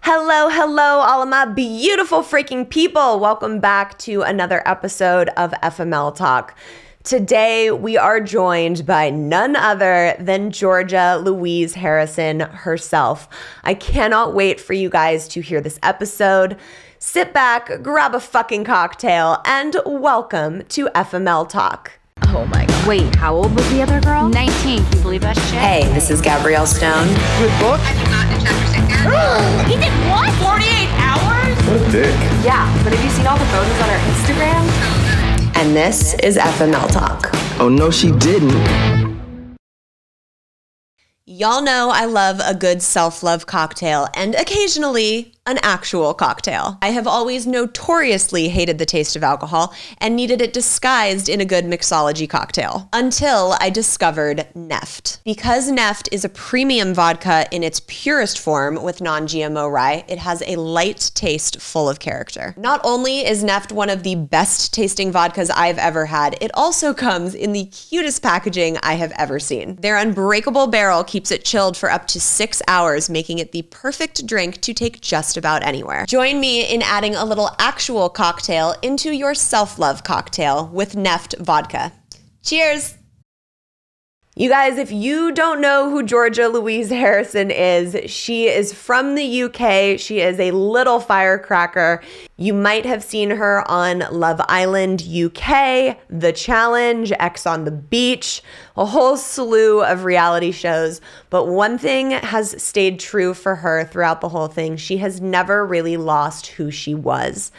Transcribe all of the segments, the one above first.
Hello, hello, all of my beautiful freaking people. Welcome back to another episode of FML Talk. Today, we are joined by none other than Georgia Louise Harrison herself. I cannot wait for you guys to hear this episode. Sit back, grab a fucking cocktail, and welcome to FML Talk. Oh my God. Wait, how old was the other girl? 19. Can you believe that shit? Hey, this is Gabrielle Stone. Good book? Have you gotten to chapter 6 yet? He did what? 48 hours? What a dick. Yeah, but have you seen all the photos on her Instagram? And this is FML Talk. Oh, no, she didn't. Y'all know I love a good self-love cocktail and occasionally an actual cocktail. I have always notoriously hated the taste of alcohol and needed it disguised in a good mixology cocktail until I discovered Neft. Because Neft is a premium vodka in its purest form with non-GMO rye, it has a light taste full of character. Not only is Neft one of the best tasting vodkas I've ever had, it also comes in the cutest packaging I have ever seen. Their unbreakable barrel keeps it chilled for up to 6 hours, making it the perfect drink to take just about anywhere. Join me in adding a little actual cocktail into your self-love cocktail with Neft vodka. Cheers! You guys, if you don't know who Georgia Louise Harrison is, she is from the UK. She is a little firecracker. You might have seen her on Love Island UK, The Challenge, X on the Beach, a whole slew of reality shows. But one thing has stayed true for her throughout the whole thing. She has never really lost who she was.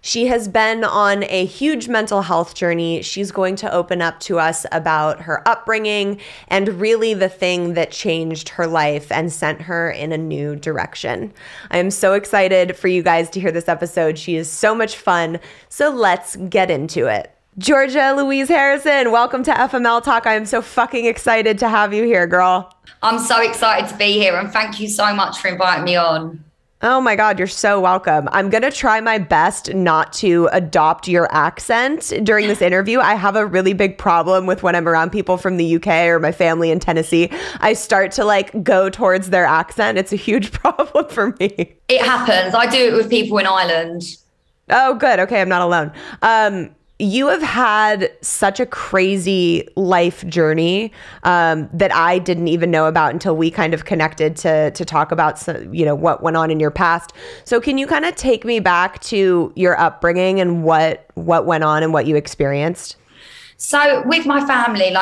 She has been on a huge mental health journey. She's going to open up to us about her upbringing and really the thing that changed her life and sent her in a new direction. I am so excited for you guys to hear this episode. She is so much fun. So let's get into it. Georgia Louise Harrison, welcome to FML Talk. I am so fucking excited to have you here, girl. I'm so excited to be here and thank you so much for inviting me on. Oh my God, you're so welcome. I'm going to try my best not to adopt your accent during this interview. I have a really big problem with when I'm around people from the UK or my family in Tennessee. I start to go towards their accent. It's a huge problem for me. It happens. I do it with people in Ireland. Oh, good. Okay, I'm not alone. You have had such a crazy life journey that I didn't even know about until we kind of connected to talk about what went on in your past. So can you kind of take me back to your upbringing and what went on and what you experienced? So with my family,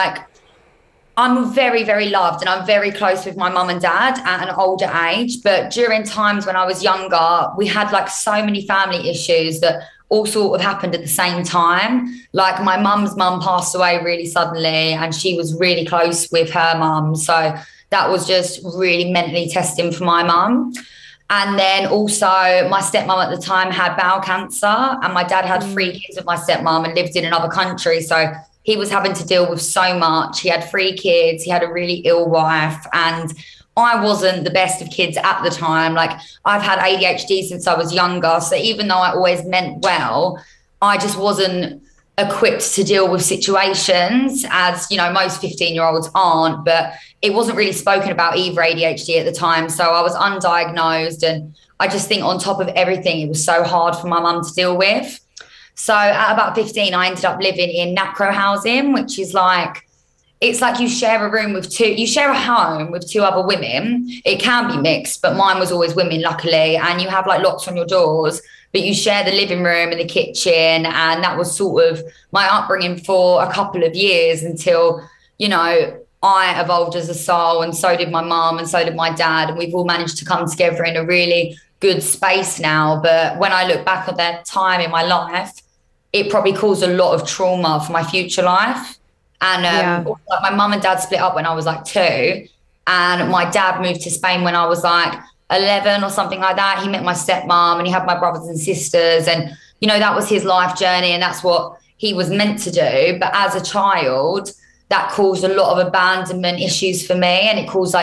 I'm very, very loved and I'm very close with my mum and dad at an older age. But during times when I was younger, we had so many family issues that all sort of happened at the same time. Like my mum's mum passed away really suddenly and she was really close with her mum. So that was just really mentally testing for my mum. And then also my stepmom at the time had bowel cancer and my dad had 3 kids with my stepmom and lived in another country. So he was having to deal with so much. He had 3 kids. He had a really ill wife and I wasn't the best of kids at the time. I've had ADHD since I was younger. So even though I always meant well, I just wasn't equipped to deal with situations as, most 15-year-olds aren't. But it wasn't really spoken about either ADHD at the time. So I was undiagnosed. And I just think on top of everything, it was so hard for my mum to deal with. So at about 15, I ended up living in NACRO housing, which is it's like you share a home with 2 other women. It can be mixed, but mine was always women, luckily. And you have locks on your doors, but you share the living room and the kitchen. And that was sort of my upbringing for a couple of years until, I evolved as a soul and so did my mum and so did my dad. And we've all managed to come together in a really good space now. But when I look back at that time in my life, it probably caused a lot of trauma for my future life. And my mum and dad split up when I was 2 and my dad moved to Spain when I was 11 or something like that. He met my stepmom and he had my brothers and sisters and, that was his life journey and that's what he was meant to do. But as a child, that caused a lot of abandonment issues for me and it caused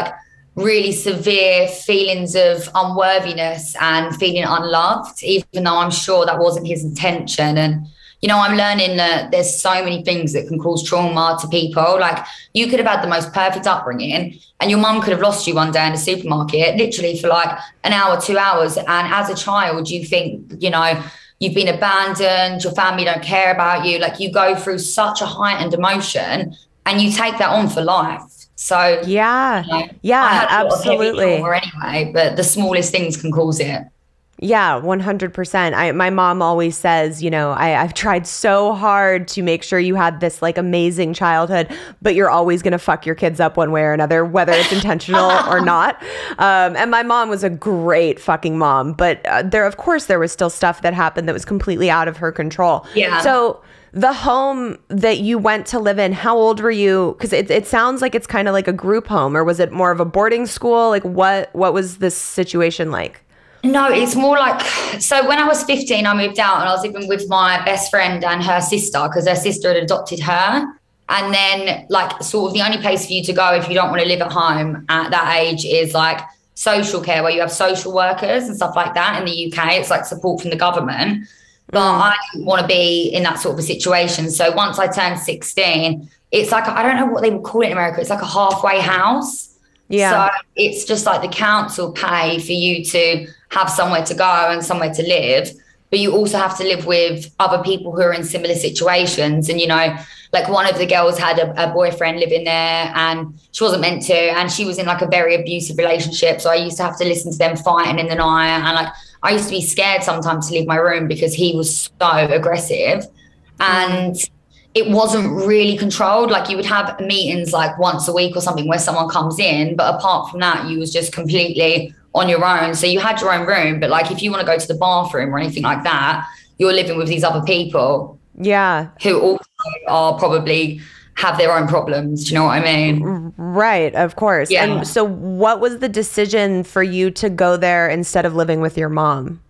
really severe feelings of unworthiness and feeling unloved, even though I'm sure that wasn't his intention. And I'm learning that there's so many things that can cause trauma to people. Like, you could have had the most perfect upbringing and your mum could have lost you one day in a supermarket, literally for like an hour, 2 hours. And as a child, you think, you've been abandoned, your family don't care about you. Like, you go through such a heightened emotion and you take that on for life. So yeah, I had a lot of heavy absolutely. trauma anyway, but the smallest things can cause it. Yeah, 100%. My mom always says, I've tried so hard to make sure you had this like amazing childhood, but you're always going to fuck your kids up one way or another, whether it's intentional or not. And my mom was a great fucking mom, but there was still stuff that happened that was completely out of her control. Yeah. So the home that you went to live in, how old were you? Because it sounds like it's kind of like a group home, or was it more of a boarding school? Like what was this situation like? No, it's more like, so when I was 15, I moved out and I was living with my best friend and her sister because her sister had adopted her. And then like sort of the only place for you to go if you don't want to live at home at that age is like social care, where you have social workers and stuff like that in the UK. It's like support from the government. But I didn't want to be in that sort of a situation. So once I turned 16, it's like, I don't know what they would call it in America. It's like a halfway house. Yeah. So it's just like the council pay for you to have somewhere to go and somewhere to live, but you also have to live with other people who are in similar situations. And, like one of the girls had a boyfriend living there and she wasn't meant to, and she was in like a very abusive relationship. So I used to have to listen to them fighting in the night. And like, I used to be scared sometimes to leave my room because he was so aggressive and it wasn't really controlled. Like, you would have meetings like once a week or something where someone comes in, but apart from that, you was just completely on your own. So you had your own room, but like if you want to go to the bathroom or anything like that, you're living with these other people. Yeah. Who also are probably have their own problems. Do you know what I mean? Right, of course. Yeah. And so what was the decision for you to go there instead of living with your mom?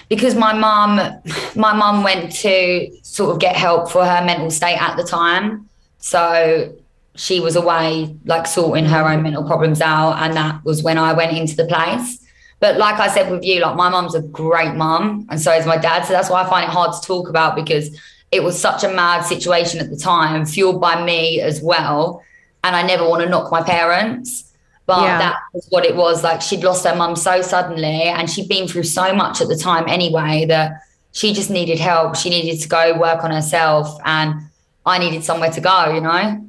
Because my mum went to sort of get help for her mental state at the time. So she was away, like sorting her own mental problems out. And that was when I went into the place. But like I said with you, like my mum's a great mum and so is my dad. So that's why I find it hard to talk about, because it was such a mad situation at the time, fueled by me as well. And I never want to knock my parents. But that was what it was. Like, she'd lost her mum so suddenly and she'd been through so much at the time anyway that she just needed help. She needed to go work on herself and I needed somewhere to go,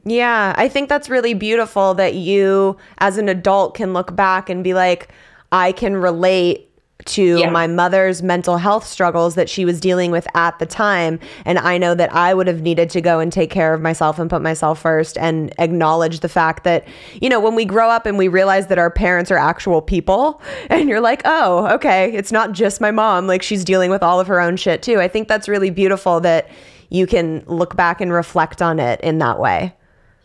Yeah, I think that's really beautiful that you as an adult can look back and be like, I can relate to my mother's mental health struggles that she was dealing with at the time. And I know that I would have needed to go and take care of myself and put myself first and acknowledge the fact that, when we grow up and we realize that our parents are actual people and you're like, oh, okay, it's not just my mom. Like, she's dealing with all of her own shit too. I think that's really beautiful that you can look back and reflect on it in that way.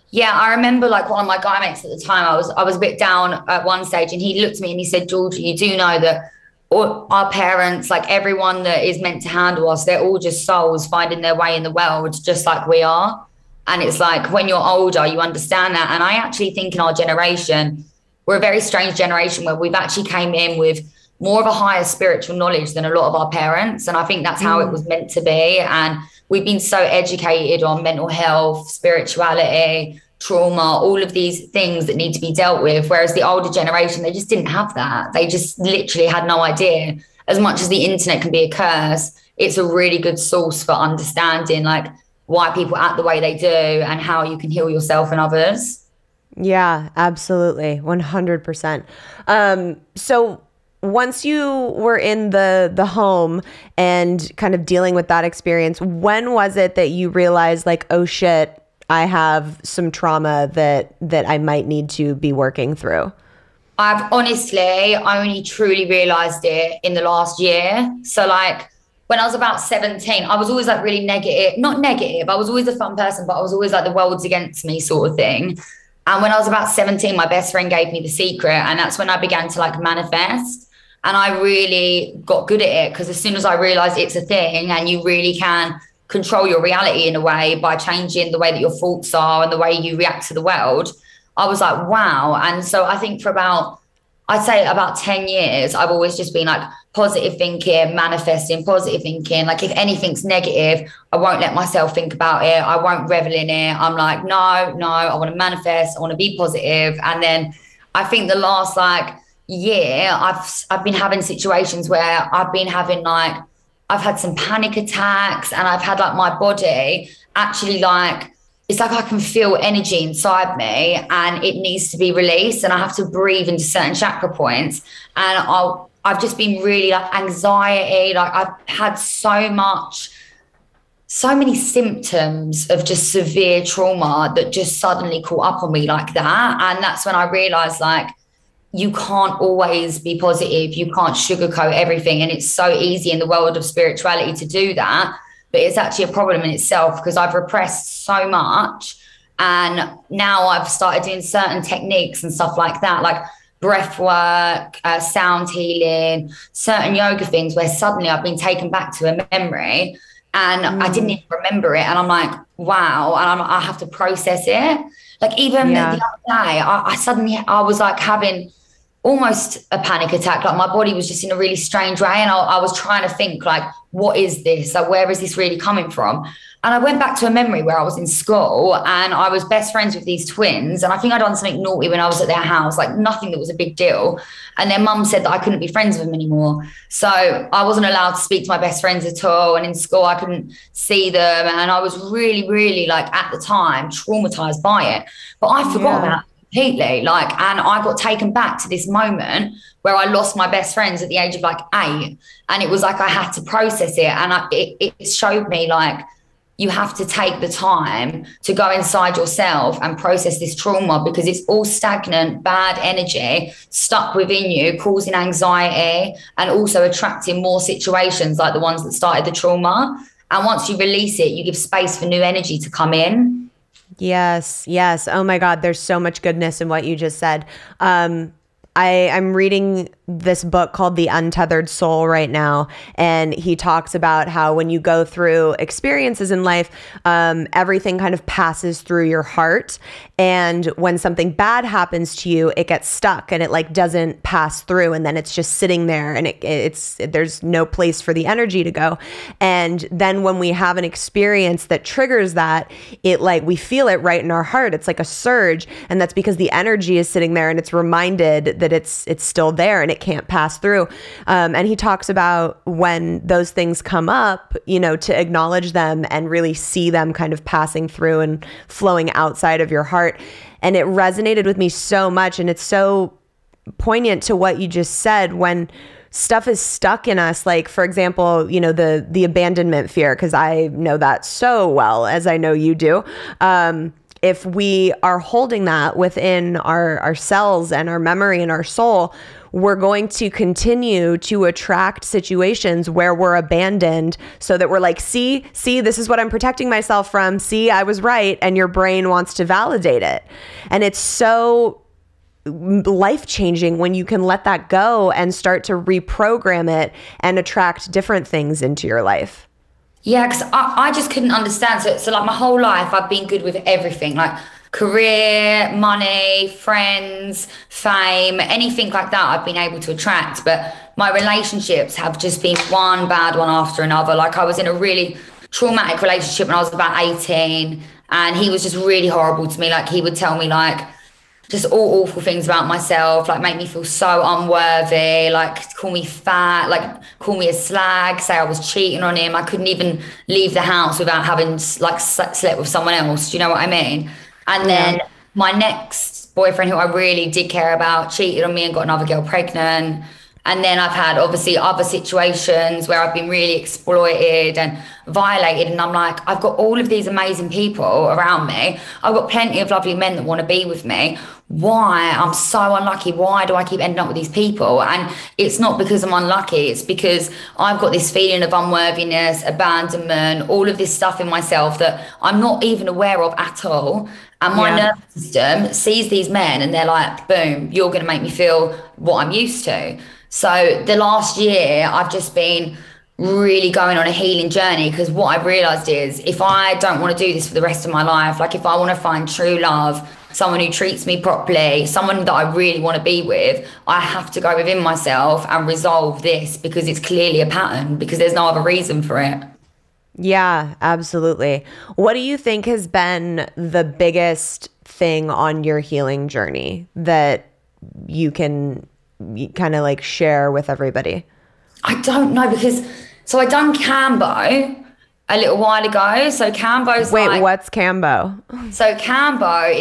Yeah, I remember like one of my guy mates at the time, I was a bit down at one stage and he looked at me and he said, Georgia, you do know that our parents, like everyone that is meant to handle us, they're all just souls finding their way in the world, just like we are. And it's like when you're older, you understand that. And I actually think in our generation, we're a very strange generation where we've actually came in with more of a higher spiritual knowledge than a lot of our parents. And I think that's how it was meant to be. And we've been so educated on mental health, spirituality, trauma, all of these things that need to be dealt with. Whereas the older generation, they just didn't have that. They just literally had no idea. As much as the internet can be a curse, it's a really good source for understanding like why people act the way they do and how you can heal yourself and others. Yeah, absolutely. 100%. So once you were in the home and kind of dealing with that experience, when was it that you realized like, oh shit, I have some trauma that I might need to be working through? I've honestly only truly realized it in the last year. So like when I was about 17, I was always like really negative, not negative. I was always a fun person, but I was always like the world's against me sort of thing. And when I was about 17, my best friend gave me The Secret. And that's when I began to like manifest. And I really got good at it because as soon as I realized it's a thing and you really can control your reality in a way by changing the way that your thoughts are and the way you react to the world, I was like, wow. And so I think for about, I'd say about 10 years, I've always just been like positive thinking, manifesting, positive thinking. Like if anything's negative, I won't let myself think about it. I won't revel in it. I'm like, no, I want to manifest. I want to be positive. And then I think the last like year, I've been having situations where I've had some panic attacks, and I've had like my body actually like, it's like I can feel energy inside me and it needs to be released, and I have to breathe into certain chakra points. And I've just been really like anxiety, like I've had so many symptoms of just severe trauma that just suddenly caught up on me like that. And that's when I realized like, you can't always be positive. You can't sugarcoat everything. And it's so easy in the world of spirituality to do that. But it's actually a problem in itself, because I've repressed so much. And now I've started doing certain techniques and stuff like that, like breath work, sound healing, certain yoga things, where suddenly I've been taken back to a memory and I didn't even remember it. And I'm like, wow. And I have to process it. Like even the other day, I was like having almost a panic attack. Like my body was just in a really strange way. And I was trying to think like, what is this? Like, where is this really coming from? And I went back to a memory where I was in school and I was best friends with these twins. And I think I'd done something naughty when I was at their house, like nothing that was a big deal. And their mum said that I couldn't be friends with them anymore. So I wasn't allowed to speak to my best friends at all. And in school, I couldn't see them. And I was really, really like at the time traumatized by it. But I forgot about it completely. Like, and I got taken back to this moment where I lost my best friends at the age of like 8. And it was like I had to process it. And it showed me like, you have to take the time to go inside yourself and process this trauma, because it's all stagnant, bad energy stuck within you, causing anxiety and also attracting more situations like the ones that started the trauma. And once you release it, you give space for new energy to come in. Yes. Oh my God. There's so much goodness in what you just said. I'm reading this book called The Untethered Soul right now. And he talks about how when you go through experiences in life, everything kind of passes through your heart. And when something bad happens to you, it gets stuck and it like doesn't pass through. And then it's just sitting there and there's no place for the energy to go. And then when we have an experience that triggers that, we feel it right in our heart. It's like a surge. And that's because the energy is sitting there and it's reminded that it's still there and it can't pass through. And he talks about when those things come up, to acknowledge them and really see them kind of passing through and flowing outside of your heart. And it resonated with me so much. And it's so poignant to what you just said when stuff is stuck in us. Like, for example, the abandonment fear, because I know that so well, as I know you do. If we are holding that within our cells and our memory and our soul, we're going to continue to attract situations where we're abandoned, so that we're like, see, this is what I'm protecting myself from. See, I was right. And your brain wants to validate it. And it's so life-changing when you can let that go and start to reprogram it and attract different things into your life. Yeah, because I just couldn't understand. So like my whole life, I've been good with everything, like career, money, friends, fame, anything like that I've been able to attract. But my relationships have just been one bad one after another. Like I was in a really traumatic relationship when I was about 18, and he was just really horrible to me. Like he would tell me like just all awful things about myself, like make me feel so unworthy, like call me fat, like call me a slag, say I was cheating on him. I couldn't even leave the house without having like slept with someone else. Do you know what I mean? And then my next boyfriend, who I really did care about, cheated on me and got another girl pregnant. And then I've had obviously other situations where I've been really exploited and violated. And I'm like, I've got all of these amazing people around me. I've got plenty of lovely men that want to be with me. Why? I'm so unlucky. Why do I keep ending up with these people? And it's not because I'm unlucky. It's because I've got this feeling of unworthiness, abandonment, all of this stuff in myself that I'm not even aware of at all. And my nervous system sees these men and they're like, boom, you're going to make me feel what I'm used to. So the last year, I've just been really going on a healing journey, because what I've realized is if I don't want to do this for the rest of my life, like if I want to find true love, someone who treats me properly, someone that I really want to be with, I have to go within myself and resolve this because it's clearly a pattern, because there's no other reason for it. Yeah, absolutely. What do you think has been the biggest thing on your healing journey that you can kind of like share with everybody? I don't know, because so I done Cambo a little while ago. So Cambo's what's Cambo? So Cambo,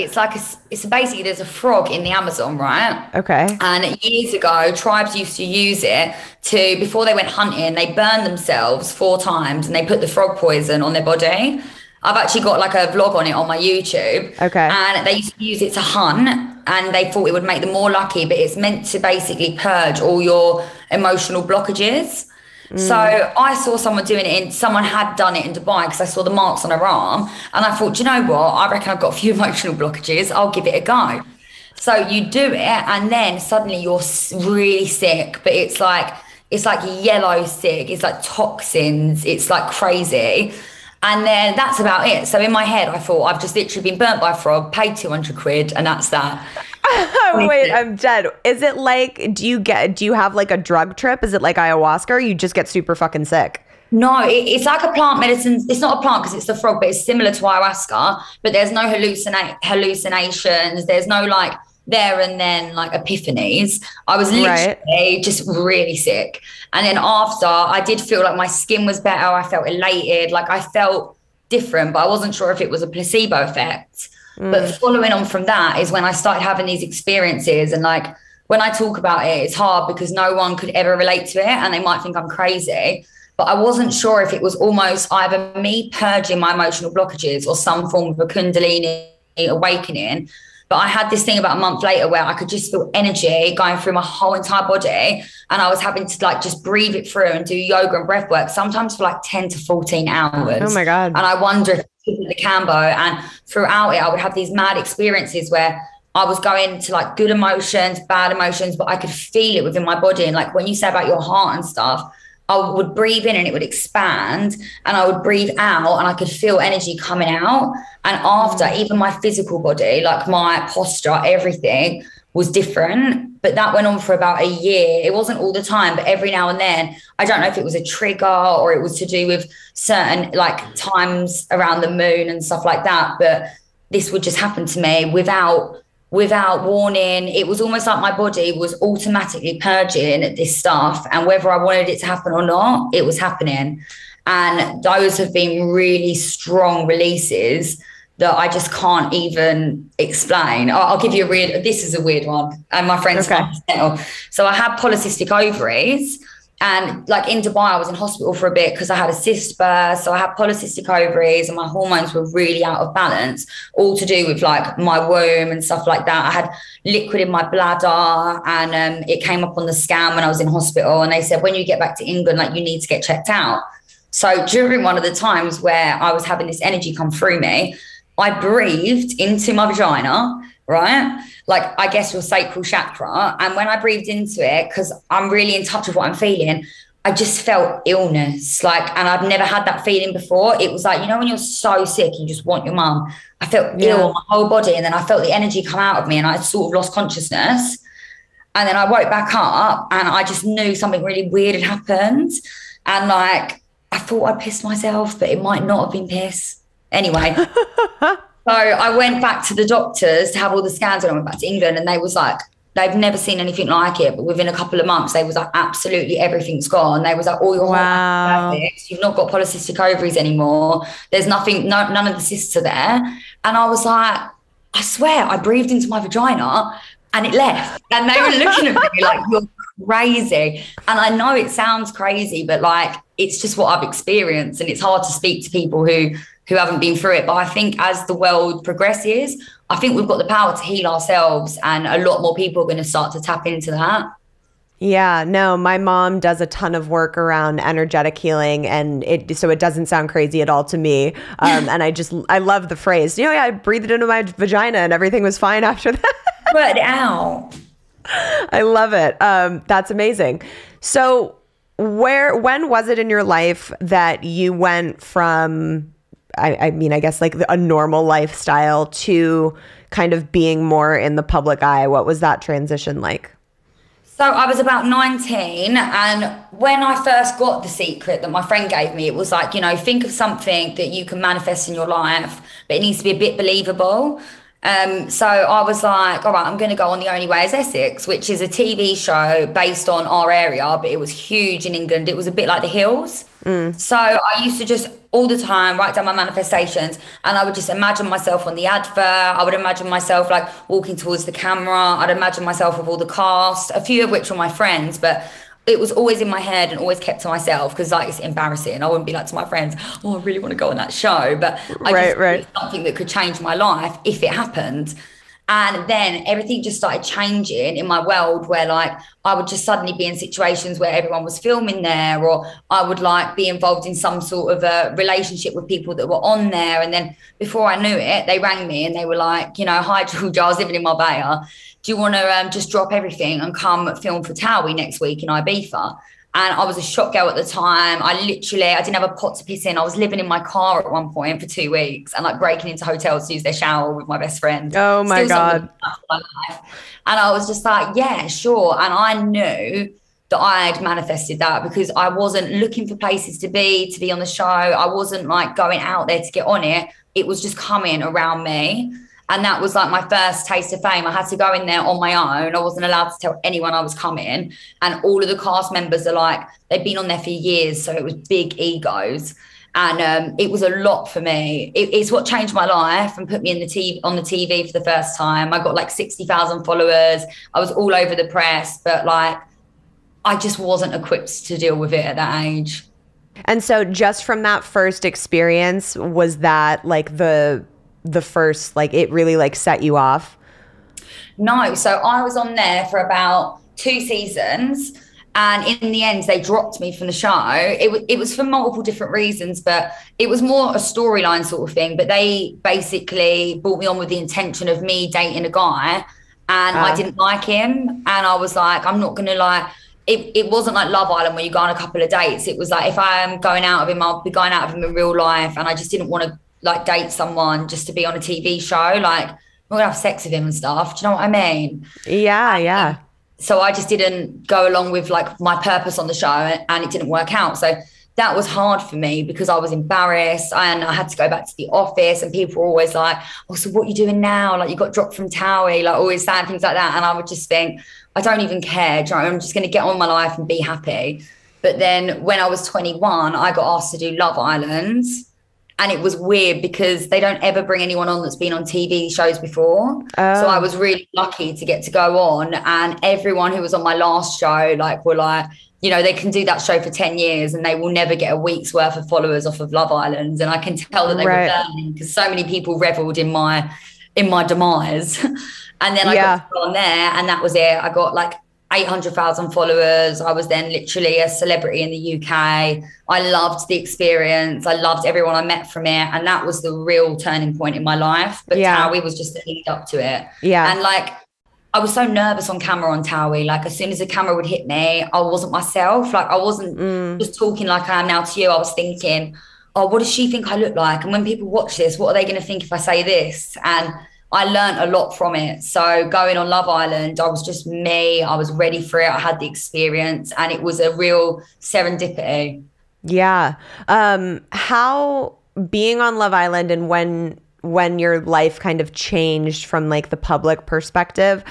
it's basically, there's a frog in the Amazon, right? Okay. And years ago, tribes used to use it to, before they went hunting, they burned themselves 4 times and they put the frog poison on their body. I've actually got like a vlog on it on my YouTube. Okay. And they used to use it to hunt, and they thought it would make them more lucky, but it's meant to basically purge all your emotional blockages. So I saw someone doing it someone had done it in Dubai, because I saw the marks on her arm, and I thought, you know what? I reckon I've got a few emotional blockages. I'll give it a go. So you do it, and then suddenly you're really sick, but it's like yellow sick. It's like toxins. It's like crazy. And then that's about it. So in my head, I thought, I've just literally been burnt by a frog, paid 200 quid, and that's that. Wait, I'm dead. Is it like, do you have like a drug trip? Is it like ayahuasca, or you just get super fucking sick? No, it's like a plant medicine. It's not a plant because it's the frog, but it's similar to ayahuasca, but there's no hallucinations. There's no like there and then like epiphanies. I was literally just really sick. And then after, I did feel like my skin was better. I felt elated. Like I felt different, but I wasn't sure if it was a placebo effect. But following on from that is when I started having these experiences. And like, when I talk about it, it's hard because no one could ever relate to it and they might think I'm crazy. But I wasn't sure if it was almost either me purging my emotional blockages or some form of a Kundalini awakening. But I had this thing about a month later where I could just feel energy going through my whole entire body. And I was having to like just breathe it through and do yoga and breath work, sometimes for like 10 to 14 hours. Oh my God. And I wonder if the Cambo, and throughout it, I would have these mad experiences where I was going to like good emotions, bad emotions, but I could feel it within my body. And like when you say about your heart and stuff, I would breathe in and it would expand, and I would breathe out and I could feel energy coming out. And after, even my physical body, like my posture, everything was different. But that went on for about a year. It wasn't all the time, but every now and then, I don't know if it was a trigger or it was to do with certain like times around the moon and stuff like that. But this would just happen to me without warning. It was almost like my body was automatically purging this stuff, and whether I wanted it to happen or not, it was happening. And those have been really strong releases that I just can't even explain. I'll give you this is a weird one, and my friends can't settle. So I had polycystic ovaries. And like in Dubai, I was in hospital for a bit because I had a cyst burst. So I had polycystic ovaries and my hormones were really out of balance, all to do with like my womb and stuff like that. I had liquid in my bladder, and it came up on the scan when I was in hospital. And they said, when you get back to England, like you need to get checked out. So during one of the times where I was having this energy come through me, I breathed into my vagina, right? Like, I guess your sacral chakra. And when I breathed into it, because I'm really in touch with what I'm feeling, I just felt illness. Like, and I've never had that feeling before. It was like, you know, when you're so sick, you just want your mum. I felt ill, my whole body. And then I felt the energy come out of me and I sort of lost consciousness. And then I woke back up and I just knew something really weird had happened. And like, I thought I pissed myself, but it might not have been piss. Anyway. So I went back to the doctors to have all the scans, and I went back to England, and they was like, they've never seen anything like it. But within a couple of months, they was like, absolutely everything's gone. They was like, all your hormones are perfect. You've not got polycystic ovaries anymore. There's nothing, none of the cysts are there. And I was like, I swear, I breathed into my vagina and it left. And they were looking at me like, you're crazy. And I know it sounds crazy, but like, it's just what I've experienced. And it's hard to speak to people who haven't been through it. But I think as the world progresses, I think we've got the power to heal ourselves, and a lot more people are going to start to tap into that. Yeah, no, my mom does a ton of work around energetic healing, and so it doesn't sound crazy at all to me. And I love the phrase, you know, I breathed it into my vagina and everything was fine after that. But ow. I love it. That's amazing. So when was it in your life that you went from I mean, I guess like a normal lifestyle to kind of being more in the public eye? What was that transition like? So I was about 19, and when I first got the secret that my friend gave me, it was like, think of something that you can manifest in your life, but it needs to be a bit believable. So I was like, all right, I'm going to go on The Only Way is Essex, which is a TV show based on our area, but it was huge in England. It was a bit like The Hills. So I used to just all the time write down my manifestations, and I would just imagine myself on the advert. I would imagine myself like walking towards the camera. I'd imagine myself with all the cast, a few of which were my friends, but it was always in my head and always kept to myself because like it's embarrassing. I wouldn't be like to my friends, oh, I really want to go on that show. But I just something that could change my life if it happened. And then everything just started changing in my world where like I would just suddenly be in situations where everyone was filming there, or I would like be involved in some sort of a relationship with people that were on there. And then before I knew it, they rang me and they were like, hi, Georgia, I was living in Marbella. Do you want to just drop everything and come film for Towie next week in Ibiza? And I was a shot girl at the time. I didn't have a pot to piss in. I was living in my car at one point for 2 weeks and like breaking into hotels to use their shower with my best friend. Oh my God. My life. And I was just like, yeah, sure. And I knew that I had manifested that because I wasn't looking for places to be on the show. I wasn't like going out there to get on it. It was just coming around me. And that was like my first taste of fame. I had to go in there on my own. I wasn't allowed to tell anyone I was coming. And all of the cast members are like, they've been on there for years. So it was big egos. And it was a lot for me. It's what changed my life and put me on the TV for the first time. I got like 60,000 followers. I was all over the press, but like, I just wasn't equipped to deal with it at that age. And so just from that first experience, was that like the first, like it really like set you off? No. So I was on there for about 2 seasons. And in the end, they dropped me from the show. It was for multiple different reasons, but it was more a storyline sort of thing. But they basically brought me on with the intention of me dating a guy, and I didn't like him. And I was like, I'm not going to like, it wasn't like Love Island where you go on a couple of dates. It was like, if I am going out with him, I'll be going out with him in real life. And I just didn't want to like date someone just to be on a TV show. Like, I'm not going to have sex with him and stuff. Do you know what I mean? Yeah. So I just didn't go along with like my purpose on the show, and it didn't work out. So that was hard for me because I was embarrassed and I had to go back to the office, and people were always like, oh, so what are you doing now? Like, you got dropped from Towie, like always saying things like that. And I would just think, I don't even care. Do you know, I'm just going to get on with my life and be happy. But then when I was 21, I got asked to do Love Island. And it was weird because they don't ever bring anyone on that's been on TV shows before. Oh. So I was really lucky to get to go on. And everyone who was on my last show, like, were like, they can do that show for 10 years and they will never get a week's worth of followers off of Love Island. And I can tell that they were learning because so many people reveled in my demise. And then I got to go on there, and that was it. I got like 800,000 followers. I was then literally a celebrity in the UK. I loved the experience. I loved everyone I met from it. And that was the real turning point in my life. But Towie was just the lead up to it. Yeah. And like, I was so nervous on camera on Towie. Like, as soon as the camera would hit me, I wasn't myself. Like, I wasn't just talking like I am now to you. I was thinking, oh, what does she think I look like? And when people watch this, what are they going to think if I say this? And I learned a lot from it. So going on Love Island, I was just me. I was ready for it. I had the experience, and it was a real serendipity. Yeah. How being on Love Island, and when your life kind of changed from like the public perspective,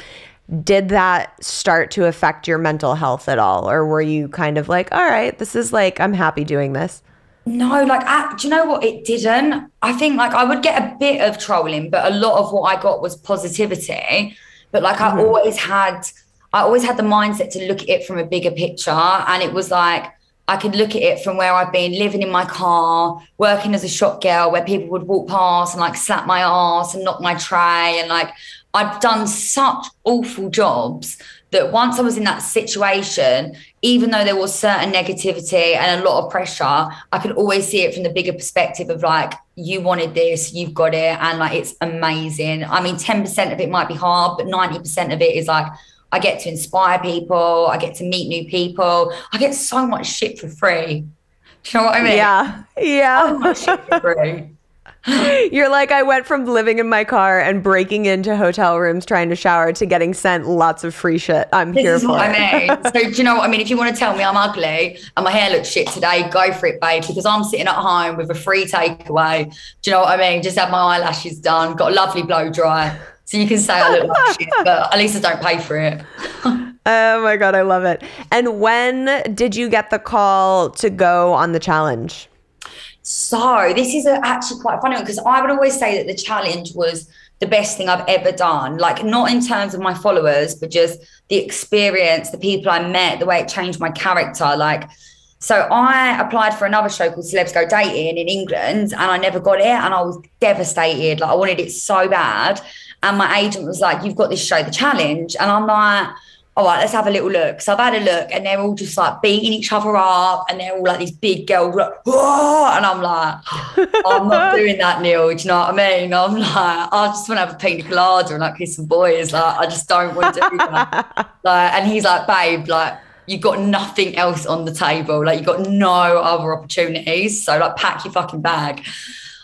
did that start to affect your mental health at all? Or were you kind of like, all right, this is like, I'm happy doing this? No, like, do you know what? It didn't. I think like I would get a bit of trolling, but a lot of what I got was positivity. But like I always had the mindset to look at it from a bigger picture. And it was like, I could look at it from where I've been living in my car, working as a shop girl, where people would walk past and like slap my ass and knock my tray. And like, I'd done such awful jobs that once I was in that situation, even though there was certain negativity and a lot of pressure, I could always see it from the bigger perspective of like, you wanted this, you've got it. And like, it's amazing. I mean, 10% of it might be hard, but 90% of it is like, I get to inspire people. I get to meet new people. I get so much shit for free. Do you know what I mean? Yeah. So much shit for free. You're like, I went from living in my car and breaking into hotel rooms trying to shower to getting sent lots of free shit. I'm here for it. This is what I mean. So do you know what I mean? If you want to tell me I'm ugly and my hair looks shit today, go for it, babe, because I'm sitting at home with a free takeaway. Do you know what I mean? Just had my eyelashes done, got a lovely blow dry. So you can say I look like shit, but at least I don't pay for it. Oh my God, I love it. And when did you get the call to go on the challenge? So this is actually quite funny because I would always say that the challenge was the best thing I've ever done. Like, not in terms of my followers, but just the experience, the people I met, the way it changed my character. Like, so I applied for another show called Celebs Go Dating in England, and I never got it, and I was devastated. Like, I wanted it so bad. And my agent was like, "You've got this show, The Challenge." And I'm like, all right, let's have a little look. So I've had a look, and they're all just like beating each other up, and they're all like these big girls, like, whoa! And I'm like, I'm not doing that, Neil. Do you know what I mean? I'm like, I just want to have a pina colada and like kiss some boys. Like, I just don't want to do that. Like, and he's like, babe, like, you've got nothing else on the table. Like, you've got no other opportunities. So like, pack your fucking bag.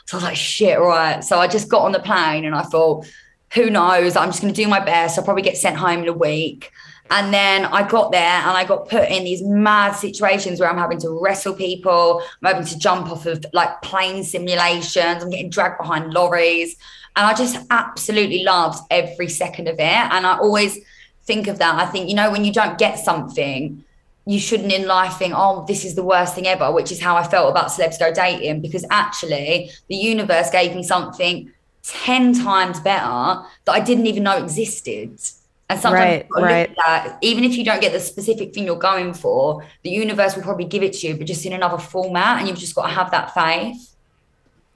So I was like, shit, right. So I just got on the plane and I thought, who knows? I'm just going to do my best. I'll probably get sent home in a week. And then I got there and I got put in these mad situations where I'm having to wrestle people. I'm having to jump off of like plane simulations. I'm getting dragged behind lorries. And I just absolutely loved every second of it. And I always think of that. I think, you know, when you don't get something, you shouldn't in life think, oh, this is the worst thing ever, which is how I felt about Celebs Go Dating, because actually the universe gave me something 10 times better that I didn't even know existed. And sometimes right. That, even if you don't get the specific thing you're going for, the universe will probably give it to you, but just in another format, and you've just got to have that faith.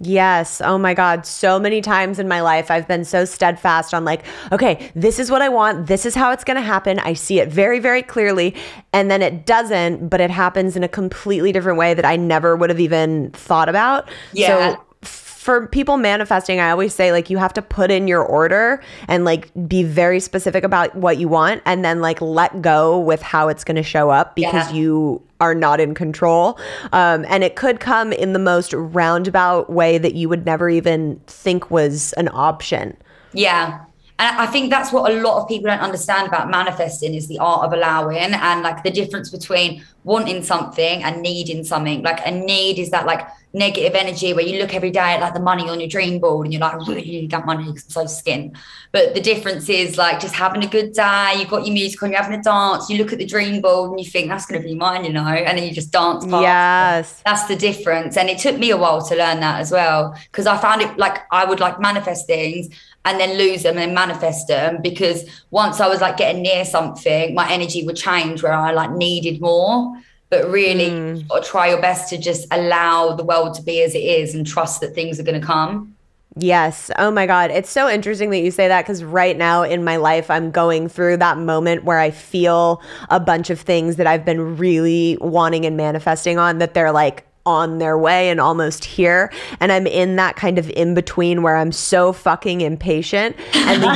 Yes. Oh my God. So many times in my life, I've been so steadfast on like, okay, this is what I want. This is how it's going to happen. I see it very, very clearly. And then it doesn't, but it happens in a completely different way that I never would have even thought about. Yeah. So for people manifesting, I always say like, you have to put in your order and like be very specific about what you want, and then like let go with how it's going to show up, because you are not in control. And it could come in the most roundabout way that you would never even think was an option. Yeah. And I think that's what a lot of people don't understand about manifesting, is the art of allowing, and like the difference between wanting something and needing something. Like, a need is that like negative energy where you look every day at like the money on your dream board and you're like, I really need that money because I'm so skint. But the difference is like just having a good day, you've got your music on, you're having a dance, you look at the dream board and you think that's going to be mine, you know, and then you just dance past. Yes. That's the difference. And it took me a while to learn that as well, because I found it like I would like manifest things and then lose them and manifest them, because once I was like getting near something, my energy would change where I like needed more. But really, you've got to try your best to just allow the world to be as it is and trust that things are going to come. Yes. Oh my God. It's so interesting that you say that, because right now in my life, I'm going through that moment where I feel a bunch of things that I've been really wanting and manifesting on, that they're like on their way and almost here. And I'm in that kind of in between where I'm so fucking impatient, and the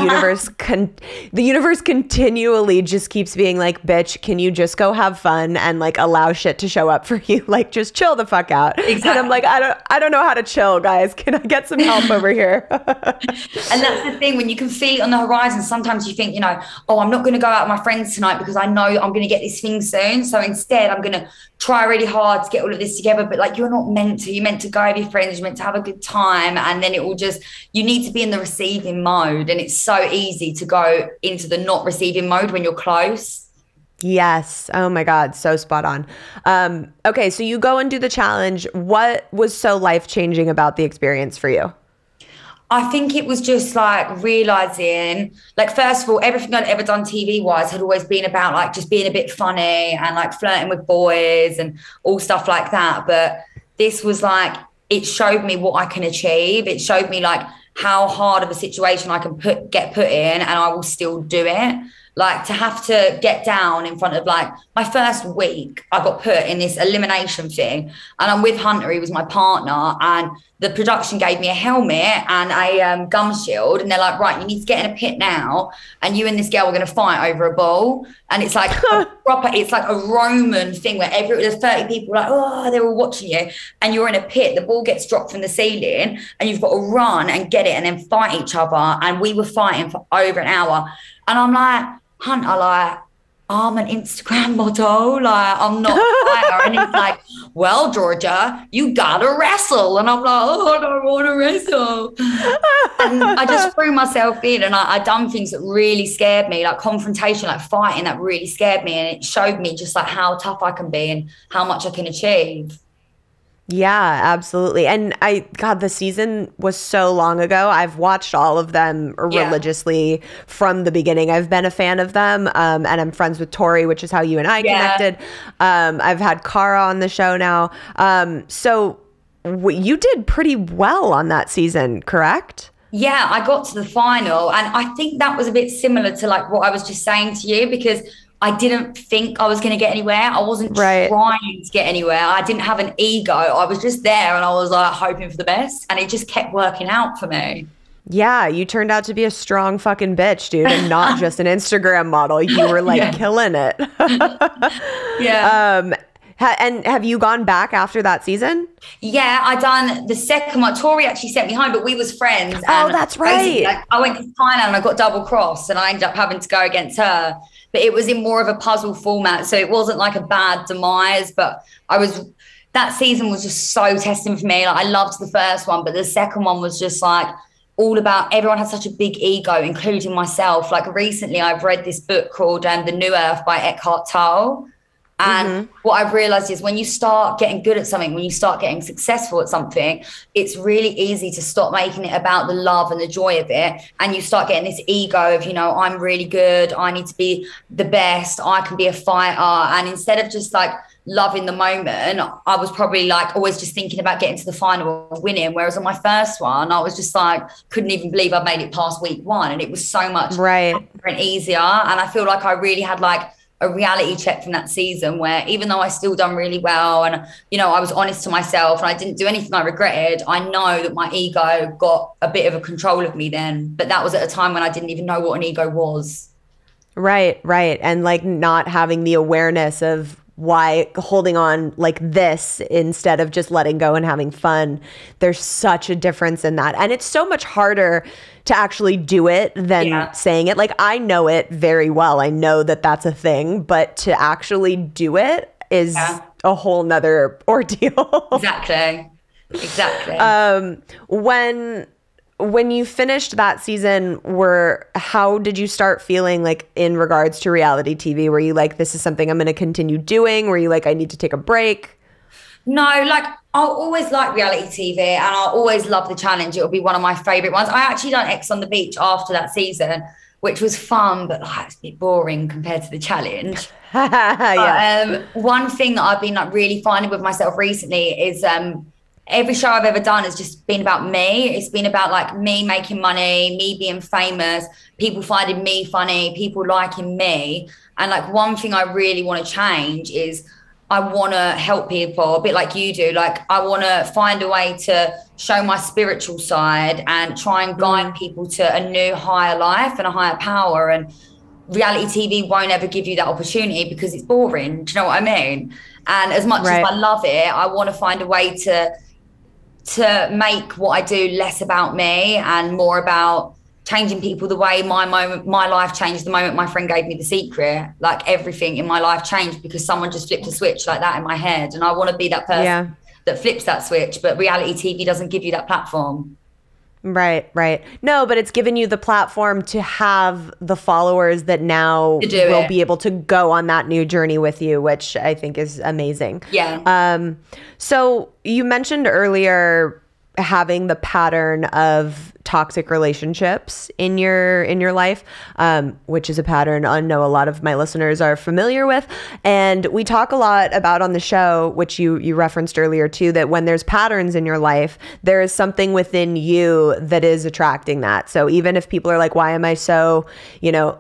universe continually just keeps being like, bitch, can you just go have fun and like allow shit to show up for you? Like, just chill the fuck out. Exactly. And I'm like, I don't know how to chill, guys. Can I get some help over here? And that's the thing, when you can feel it on the horizon, sometimes you think, you know, oh, I'm not going to go out with my friends tonight because I know I'm going to get this thing soon. So instead I'm going to try really hard to get all of this together. But like, you're not meant to. You're meant to go with your friends. You're meant to have a good time. And then it will just, you need to be in the receiving mode. And it's so easy to go into the not receiving mode when you're close. Yes. Oh my God. So spot on. Okay. So you go and do the challenge. What was so life-changing about the experience for you? I think it was just like realizing, like, first of all, everything I'd ever done TV wise had always been about like just being a bit funny and like flirting with boys and all stuff like that. But this was like, it showed me what I can achieve. It showed me like how hard of a situation I can get put in and I will still do it. Like to have to get down in front of like my first week, I got put in this elimination thing and I'm with Hunter, he was my partner, and the production gave me a helmet and a gum shield. And they're like, right, you need to get in a pit now. And you and this girl are going to fight over a ball. And it's like it's like a Roman thing where there's 30 people like, oh, they're all watching you. And you're in a pit, the ball gets dropped from the ceiling and you've got to run and get it and then fight each other. And we were fighting for over an hour. And I'm like, Hunter, like, I'm an Instagram model, like, I'm not a fighter. And he's like, well, Georgia, you gotta wrestle. And I'm like, oh, I don't want to wrestle. And I just threw myself in and I done things that really scared me, like confrontation, like fighting, that really scared me. And it showed me just like how tough I can be and how much I can achieve. Yeah, absolutely. And God, the season was so long ago. I've watched all of them religiously from the beginning. I've been a fan of them. And I'm friends with Tori, which is how you and I connected. I've had Cara on the show now. So you did pretty well on that season, correct? Yeah, I got to the final. And I think that was a bit similar to like what I was just saying to you, because I didn't think I was going to get anywhere. I wasn't trying to get anywhere. I didn't have an ego. I was just there and I was like hoping for the best. And it just kept working out for me. Yeah, you turned out to be a strong fucking bitch, dude, and not just an Instagram model. You were like killing it. Yeah. And have you gone back after that season? Yeah, I done the second one. Tori actually sent me home, but we was friends. Oh, that's right. Like, I went to Thailand and I got double crossed and I ended up having to go against her. But it was in more of a puzzle format. So it wasn't like a bad demise, but that season was just so testing for me. Like, I loved the first one, but the second one was just like all about, everyone had such a big ego, including myself. Like recently I've read this book called The New Earth by Eckhart Tolle. And what I've realized is when you start getting good at something, when you start getting successful at something, it's really easy to stop making it about the love and the joy of it. And you start getting this ego of, I'm really good. I need to be the best. I can be a fighter. And instead of just like loving the moment, I was probably like always just thinking about getting to the final and winning. Whereas on my first one, I was just like, couldn't even believe I made it past week one. And it was so much and easier. And I feel like I really had like a reality check from that season where even though I still done really well and, I was honest to myself and I didn't do anything I regretted, I know that my ego got a bit of a control of me then. But that was at a time when I didn't even know what an ego was. Right. And like not having the awareness of why holding on like this instead of just letting go and having fun. There's such a difference in that. And it's so much harder to actually do it than saying it. Like, I know it very well. I know that that's a thing, but to actually do it is a whole nother ordeal. Exactly. When you finished that season, how did you start feeling like in regards to reality TV? Were you like, this is something I'm going to continue doing? Were you like, I need to take a break? No, like I'll always like reality TV and I'll always love the challenge. It'll be one of my favorite ones. I actually done X on the Beach after that season, which was fun, but it's a bit boring compared to the challenge. One thing that I've been like really finding with myself recently is every show I've ever done has just been about me. It's been about like me making money, me being famous, people finding me funny, people liking me. And like one thing I really want to change is I want to help people a bit like you do. Like I want to find a way to show my spiritual side and try and guide people to a new higher life and a higher power. And reality TV won't ever give you that opportunity because it's boring. Do you know what I mean? And as much as I love it, I want to find a way to make what I do less about me and more about changing people the way my life changed the moment my friend gave me The Secret. Like everything in my life changed because someone just flipped a switch like that in my head. And I want to be that person that flips that switch, but reality TV doesn't give you that platform. Right. No, but it's given you the platform to have the followers that now will be able to go on that new journey with you, which I think is amazing. Yeah. So you mentioned earlier having the pattern of toxic relationships in your life, which is a pattern I know a lot of my listeners are familiar with. And we talk a lot about on the show, which you referenced earlier too, that when there's patterns in your life, there is something within you that is attracting that. So even if people are like, why am I so,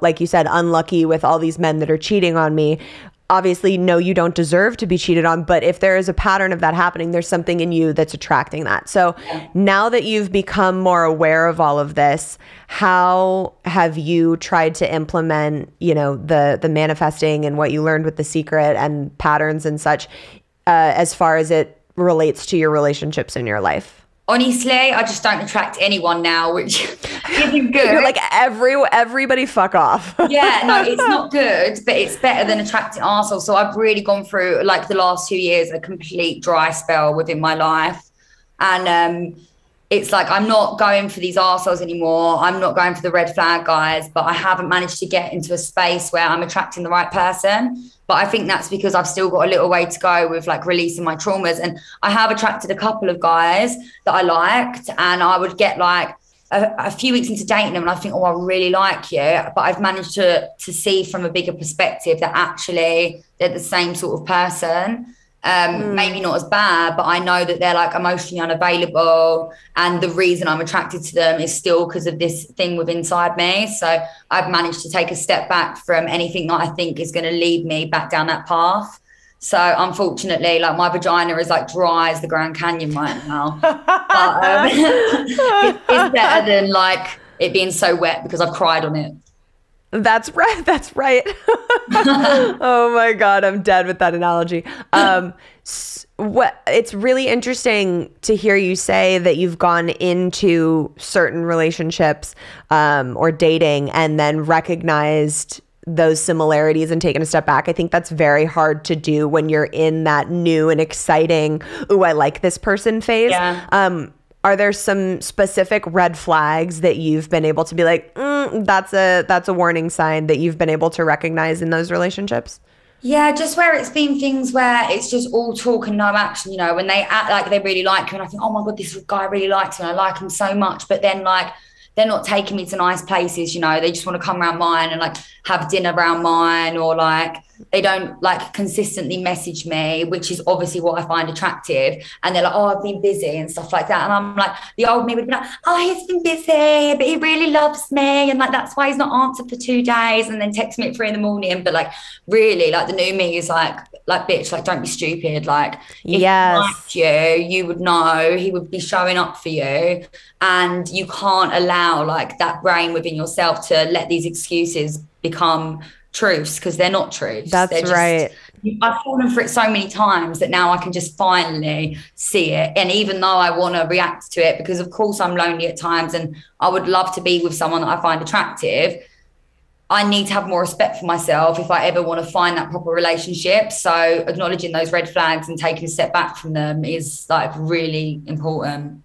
like you said, unlucky with all these men that are cheating on me? Obviously, no, you don't deserve to be cheated on, but if there is a pattern of that happening, there's something in you that's attracting that. So now that you've become more aware of all of this, how have you tried to implement, the manifesting and what you learned with The Secret and patterns and such, as far as it relates to your relationships in your life? Honestly, I just don't attract anyone now, which isn't good. You're like, everybody fuck off. Yeah, no, it's not good, but it's better than attracting arseholes. So I've really gone through, like, the last 2 years, a complete dry spell within my life. And it's like, I'm not going for these arseholes anymore. I'm not going for the red flag guys, but I haven't managed to get into a space where I'm attracting the right person. But I think that's because I've still got a little way to go with, like, releasing my traumas. And I have attracted a couple of guys that I liked, and I would get like a few weeks into dating them and I think, oh, I really like you. But I've managed to see from a bigger perspective that actually they're the same sort of person. Maybe not as bad, but I know that they're, like, emotionally unavailable, and the reason I'm attracted to them is still because of this thing within inside me. So I've managed to take a step back from anything that I think is going to lead me back down that path. So unfortunately, like, my vagina is like dry as the Grand Canyon right now. But it's better than, like, it being so wet because I've cried on it. That's right. That's right. Oh my God, I'm dead with that analogy. It's really interesting to hear you say that you've gone into certain relationships or dating and then recognized those similarities and taken a step back. I think that's very hard to do when you're in that new and exciting, ooh, I like this person phase. Yeah. Are there some specific red flags that you've been able to be like, that's a warning sign that you've been able to recognize in those relationships? Yeah, just where it's been things where it's just all talk and no action, when they act like they really like you and I think, oh my God, this guy really likes me and I like him so much. But then, like, they're not taking me to nice places, they just want to come around mine and, like, have dinner around mine, or, like, they don't, like, consistently message me, which is obviously what I find attractive. And they're like, oh, I've been busy and stuff like that. And I'm like, the old me would be like, oh, he's been busy, but he really loves me. And, like, that's why he's not answered for 2 days, and then text me at 3 a.m. But, like, really, like, the new me is like, bitch, like, don't be stupid. Like, if he liked you, you would know he would be showing up for you. And you can't allow, like, that brain within yourself to let these excuses become truths, because they're not truths. That's right. I've fallen for it so many times that now I can just finally see it. And even though I want to react to it, because of course I'm lonely at times and I would love to be with someone that I find attractive, I need to have more respect for myself if I ever want to find that proper relationship. So acknowledging those red flags and taking a step back from them is, like, really important.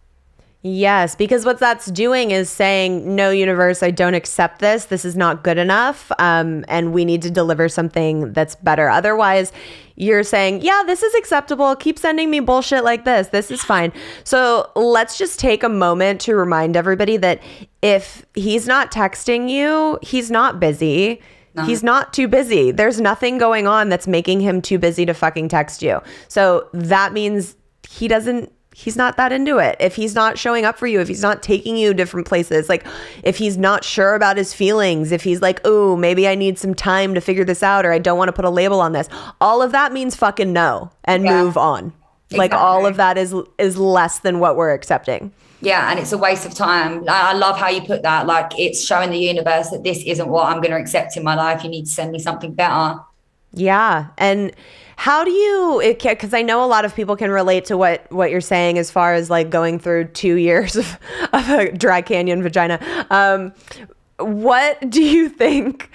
Yes, because what that's doing is saying, no, universe, I don't accept this. This is not good enough. And we need to deliver something that's better. Otherwise, you're saying, yeah, this is acceptable. Keep sending me bullshit like this. This is fine. So let's just take a moment to remind everybody that if he's not texting you, he's not busy. No. He's not too busy. There's nothing going on that's making him too busy to fucking text you. So that means he's not that into it. If he's not showing up for you, if he's not taking you different places, like, if he's not sure about his feelings, if he's like, oh, maybe I need some time to figure this out, or I don't want to put a label on this, all of that means fucking no and move on. Exactly. Like, all of that is less than what we're accepting. Yeah, and it's a waste of time. I love how you put that. Like, it's showing the universe that this isn't what I'm going to accept in my life. You need to send me something better. Yeah. And how do you, because I know a lot of people can relate to what you're saying as far as, like, going through 2 years of a dry canyon vagina. What do you think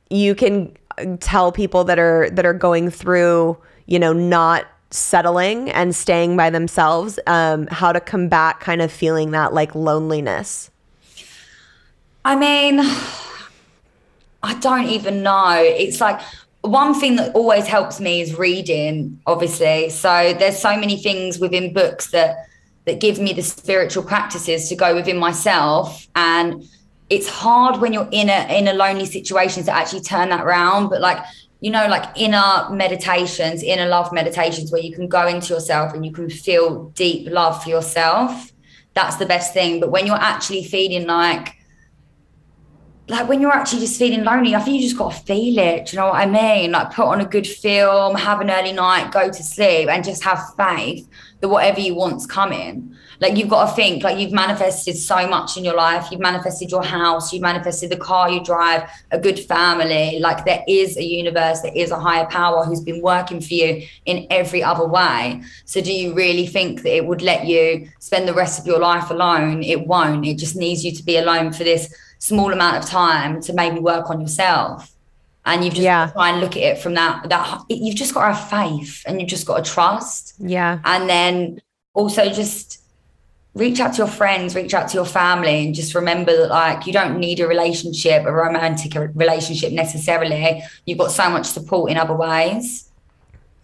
you can tell people that are going through, not settling and staying by themselves, how to combat kind of feeling that, like, loneliness? I mean, I don't even know. It's like, one thing that always helps me is reading, obviously. So there's so many things within books that that gives me the spiritual practices to go within myself. And it's hard when you're in a lonely situation to actually turn that around. But like, you know, like inner meditations, inner love meditations, where you can go into yourself and you can feel deep love for yourself. That's the best thing. But when you're actually feeling like when you're actually just feeling lonely, I think you just got to feel it. Do you know what I mean? Like put on a good film, have an early night, go to sleep, and just have faith that whatever you want's coming. Like you've got to think, like you've manifested so much in your life. You've manifested your house, you've manifested the car you drive, a good family. Like there is a universe, there is a higher power who's been working for you in every other way. So do you really think that it would let you spend the rest of your life alone? It won't. It just needs you to be alone for this small amount of time to maybe work on yourself. And you've just got to try and look at it from that you've just got to have faith, and you've just got to trust. And then also just reach out to your friends, reach out to your family, and just remember that like you don't need a relationship, a romantic relationship necessarily. You've got so much support in other ways.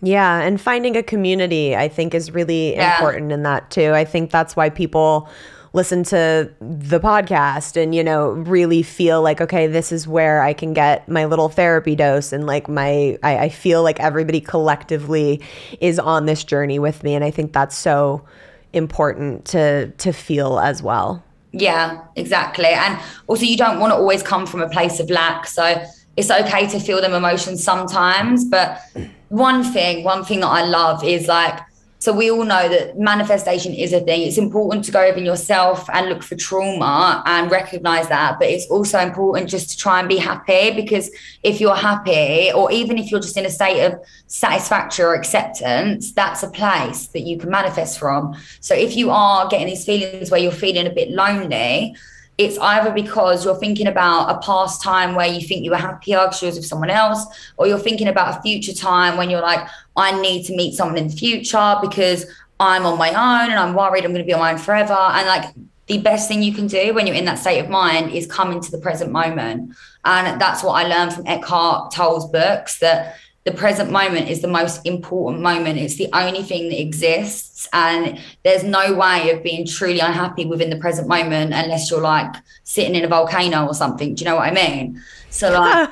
Yeah, and finding a community, I think, is really important in that too. I think that's why people listen to the podcast and, you know, really feel like, okay, this is where I can get my little therapy dose, and like I feel like everybody collectively is on this journey with me. And I think that's so important to feel as well. Yeah, exactly. And also you don't want to always come from a place of lack. So it's okay to feel them emotions sometimes. But one thing that I love is like, so we all know that manifestation is a thing. It's important to go within yourself and look for trauma and recognize that. But it's also important just to try and be happy, because if you're happy, or even if you're just in a state of satisfaction or acceptance, that's a place that you can manifest from. So if you are getting these feelings where you're feeling a bit lonely, it's either because you're thinking about a past time where you think you were happier because you was with someone else, or you're thinking about a future time when you're like, I need to meet someone in the future because I'm on my own and I'm worried I'm going to be on my own forever. And like the best thing you can do when you're in that state of mind is come into the present moment. And that's what I learned from Eckhart Tolle's books, that the present moment is the most important moment. It's the only thing that exists. And there's no way of being truly unhappy within the present moment unless you're like sitting in a volcano or something. Do you know what I mean? So like,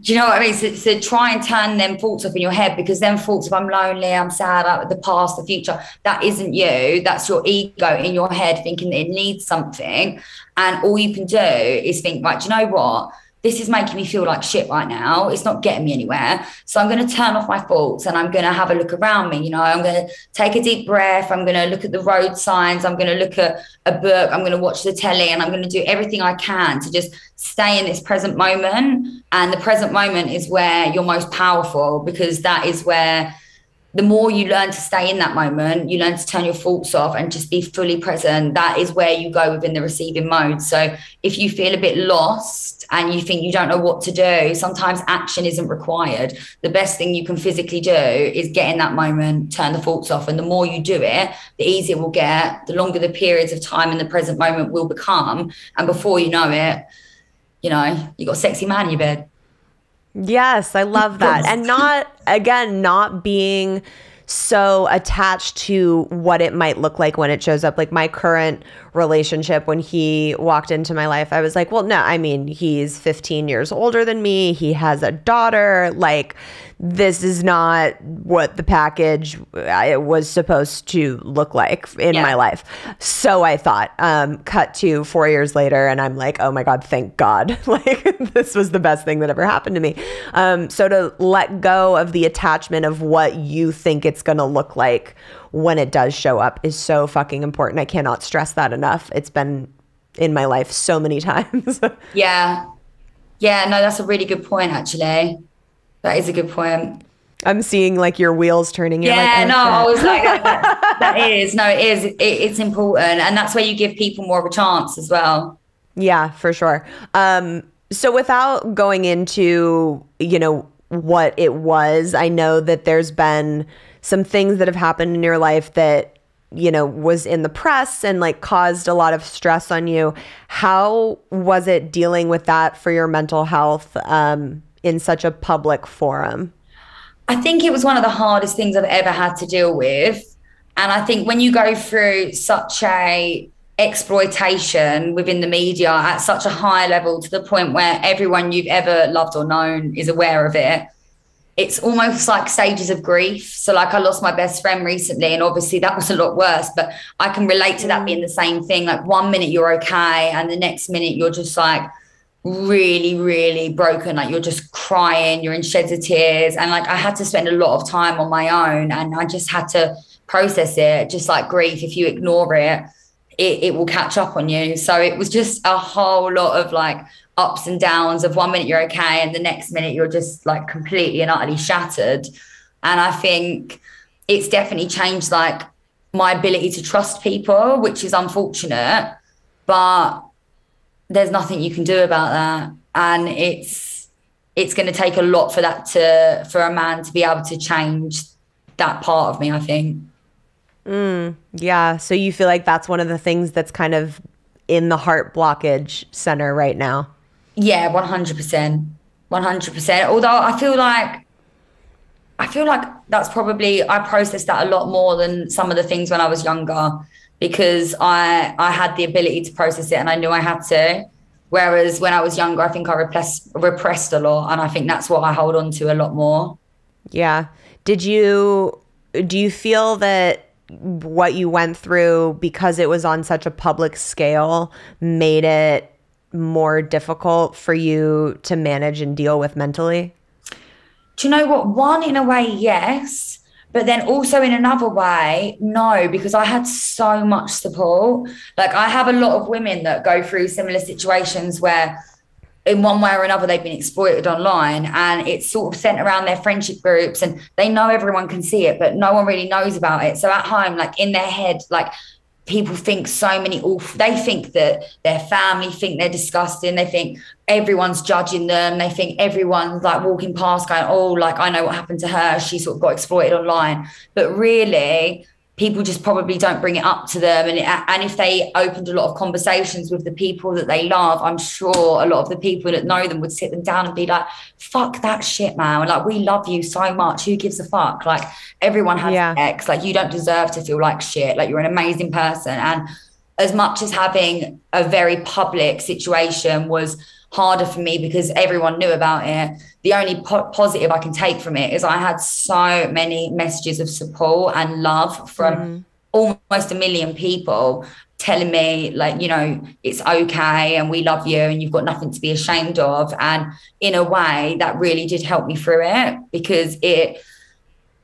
do you know what I mean? So try and turn them thoughts off in your head, because them thoughts of I'm lonely, I'm sad, the past, the future, that isn't you. That's your ego in your head thinking that it needs something. And all you can do is think, right, do you know what? This is making me feel like shit right now. It's not getting me anywhere. So I'm going to turn off my thoughts and I'm going to have a look around me. You know, I'm going to take a deep breath. I'm going to look at the road signs. I'm going to look at a book. I'm going to watch the telly, and I'm going to do everything I can to just stay in this present moment. And the present moment is where you're most powerful, because that is where the more you learn to stay in that moment, you learn to turn your thoughts off and just be fully present. That is where you go within the receiving mode. So if you feel a bit lost and you think you don't know what to do, sometimes action isn't required. The best thing you can physically do is get in that moment, turn the thoughts off. And the more you do it, the easier it will get, the longer the periods of time in the present moment will become. And before you know it, you know, you got a sexy man in your bed. Yes, I love that. And not being so attached to what it might look like when it shows up. Like my current relationship, when he walked into my life, I was like, well, no, I mean, he's 15 years older than me. He has a daughter. Like, this is not what the package was supposed to look like in my life. So I thought, cut to 4 years later, and I'm like, oh my God, thank God. Like, this was the best thing that ever happened to me. So to let go of the attachment of what you think it's going to look like when it does show up is so fucking important. I cannot stress that enough. It's been in my life so many times. Yeah, no, that's a really good point, actually. That is a good point. I'm seeing like your wheels turning. You're I was like, it is. It's important. And that's where you give people more of a chance as well. Yeah, for sure. So without going into, you know, what it was, I know that there's been some things that have happened in your life that, you know, was in the press and like caused a lot of stress on you. How was it dealing with that for your mental health in such a public forum? I think it was one of the hardest things I've ever had to deal with. And I think when you go through such a exploitation within the media at such a high level, to the point where everyone you've ever loved or known is aware of it, it's almost like stages of grief. So like I lost my best friend recently, and obviously that was a lot worse, but I can relate to that being the same thing. Like one minute you're okay, and the next minute you're just like really, really broken. Like you're just crying, you're in sheds of tears. And like I had to spend a lot of time on my own, and I just had to process it. Just like grief, if you ignore it, it will catch up on you. So it was just a whole lot of like ups and downs of one minute you're okay, and the next minute you're just like completely and utterly shattered. And I think it's definitely changed like my ability to trust people, which is unfortunate, but there's nothing you can do about that. And it's going to take a lot for a man to be able to change that part of me, I think. Yeah. So you feel like that's one of the things that's kind of in the heart blockage center right now? Yeah, 100%. 100%. Although I feel like that's probably, I processed that a lot more than some of the things when I was younger, because I had the ability to process it and I knew I had to. Whereas when I was younger, I think I repressed a lot, and I think that's what I hold on to a lot more. Yeah. Do you feel that what you went through, because it was on such a public scale, made it more difficult for you to manage and deal with mentally? Do you know what? One, in a way, yes. But then also in another way, no, because I had so much support. Like I have a lot of women that go through similar situations where in one way or another, they've been exploited online, and it's sort of sent around their friendship groups, and they know everyone can see it, but no one really knows about it. So at home, like in their head, like people think so many awful, they think that their family think they're disgusting. They think everyone's judging them. They think everyone's like walking past going, oh, like I know what happened to her. She sort of got exploited online. But really, people just probably don't bring it up to them. And if they opened a lot of conversations with the people that they love, I'm sure a lot of the people that know them would sit them down and be like, fuck that shit, man. Like, we love you so much. Who gives a fuck? Like, everyone has sex. Like, you don't deserve to feel like shit. Like, you're an amazing person. And as much as having a very public situation was harder for me because everyone knew about it, the only positive I can take from it is I had so many messages of support and love from almost 1 million people telling me, like, you know, it's okay and we love you and you've got nothing to be ashamed of. And in a way that really did help me through it, because it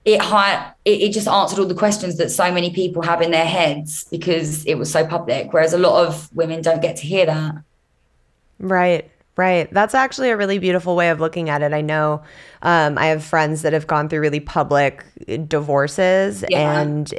just answered all the questions that so many people have in their heads because it was so public, whereas a lot of women don't get to hear that. Right. That's actually a really beautiful way of looking at it. I know I have friends that have gone through really public divorces and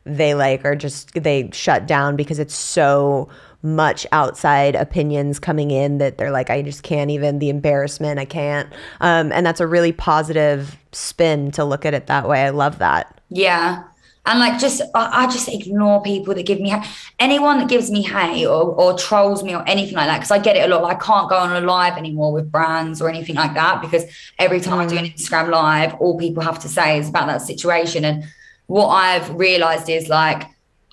they shut down because it's so much outside opinions coming in that they're like, I just can't even, the embarrassment, I can't. And that's a really positive spin to look at it that way. I love that. Yeah. And like, I just ignore people that give me anyone that gives me hate or trolls me or anything like that, because I get it a lot. Like, I can't go on a live anymore with brands or anything like that, because every time I do an Instagram live, all people have to say is about that situation. And what I've realized is, like,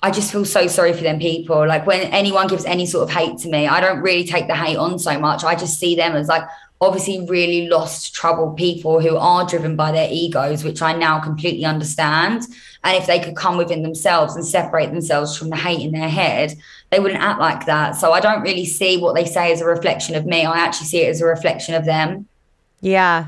I just feel so sorry for them people. Like, when anyone gives any sort of hate to me, I don't really take the hate on so much. I just see them as, like, obviously really lost, troubled people who are driven by their egos, which I now completely understand. And if they could come within themselves and separate themselves from the hate in their head, they wouldn't act like that. So I don't really see what they say as a reflection of me. I actually see it as a reflection of them. Yeah,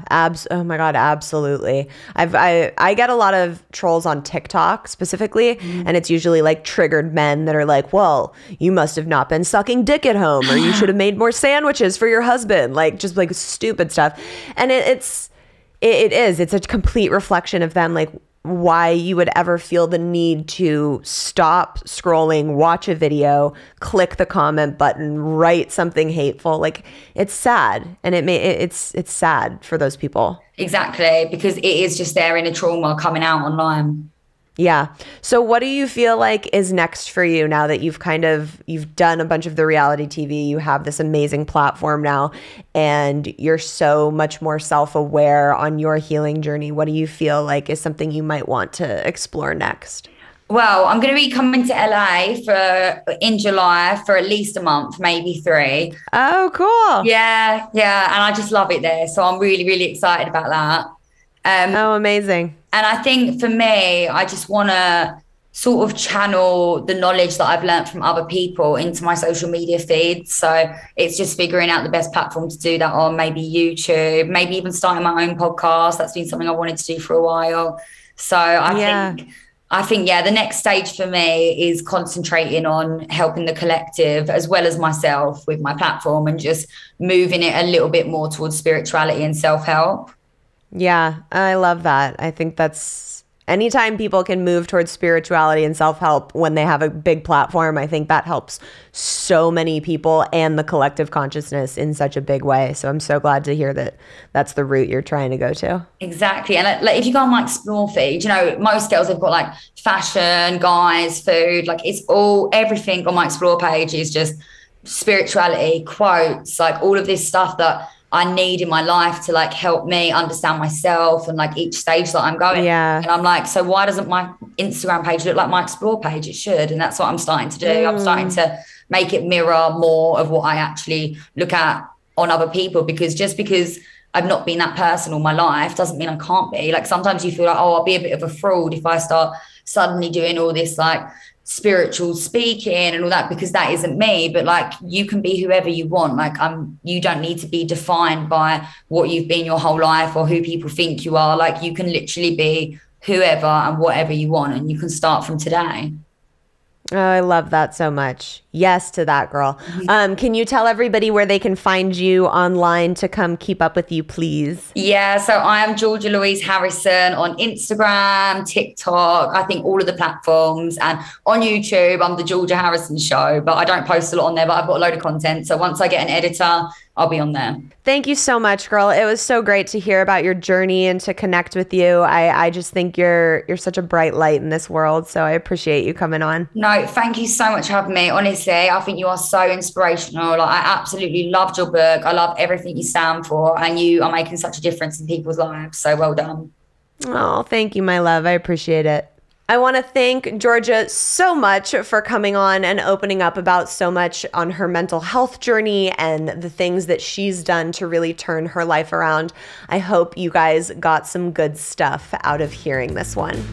oh my God, absolutely. I get a lot of trolls on TikTok specifically, and it's usually like triggered men that are like, well, you must have not been sucking dick at home, or you should have made more sandwiches for your husband, like just like stupid stuff. And it's a complete reflection of them, like why you would ever feel the need to stop scrolling, watch a video, click the comment button, write something hateful. Like, it's sad, and it's sad for those people. Exactly, because it is just their inner trauma coming out online. Yeah. So what do you feel like is next for you now that you've done a bunch of the reality TV, you have this amazing platform now, and you're so much more self-aware on your healing journey? What do you feel like is something you might want to explore next? Well, I'm going to be coming to LA in July for at least a month, maybe 3. Oh, cool. Yeah. And I just love it there. So I'm really, really excited about that. Oh, amazing. And I think for me, I just want to sort of channel the knowledge that I've learned from other people into my social media feeds. So it's just figuring out the best platform to do that on, maybe YouTube, maybe even starting my own podcast. That's been something I wanted to do for a while. So I think, the next stage for me is concentrating on helping the collective as well as myself with my platform and just moving it a little bit more towards spirituality and self-help. Yeah, I love that. I think that's anytime people can move towards spirituality and self-help when they have a big platform, I think that helps so many people and the collective consciousness in such a big way. So I'm so glad to hear that that's the route you're trying to go to. Exactly. And like, if you go on my Explore feed, most girls have got like fashion, guys, food, like it's everything on my Explore page is just spirituality, quotes, like all of this stuff that I need in my life to like help me understand myself and like each stage that I'm going. Yeah. And I'm like, so why doesn't my Instagram page look like my Explore page? It should. And that's what I'm starting to do. I'm starting to make it mirror more of what I actually look at on other people, because just because I've not been that person all my life doesn't mean I can't be. Like sometimes you feel like, oh, I'll be a bit of a fraud if I start suddenly doing all this like spiritual speaking and all that, because that isn't me. But like you can be whoever you want. Like you don't need to be defined by what you've been your whole life or who people think you are. Like you can literally be whoever and whatever you want, and you can start from today. Oh, I love that so much. Yes to that, girl. Can you tell everybody where they can find you online to come keep up with you, please? Yeah, so I am Georgia Louise Harrison on Instagram, TikTok, I think all of the platforms, and on YouTube, I'm the Georgia Harrison Show, but I don't post a lot on there, but I've got a load of content. So once I get an editor, I'll be on there. Thank you so much, girl. It was so great to hear about your journey and to connect with you. I just think you're such a bright light in this world. So I appreciate you coming on. No, thank you so much for having me. Honestly, I think you are so inspirational. Like, I absolutely loved your book. I love everything you stand for, and you are making such a difference in people's lives. So well done. Oh, thank you, my love. I appreciate it. I want to thank Georgia so much for coming on and opening up about so much on her mental health journey and the things that she's done to really turn her life around. I hope you guys got some good stuff out of hearing this one.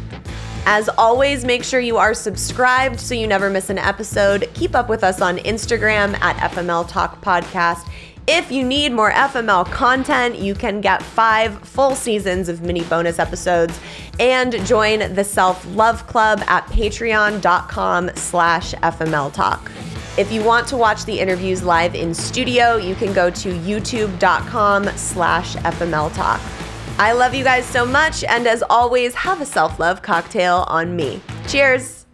As always, make sure you are subscribed so you never miss an episode. Keep up with us on Instagram at FML Talk Podcast. If you need more FML content, you can get 5 full seasons of mini bonus episodes and join the Self-Love Club at patreon.com/FML Talk. If you want to watch the interviews live in studio, you can go to youtube.com/FML Talk. I love you guys so much, and as always, have a self-love cocktail on me. Cheers.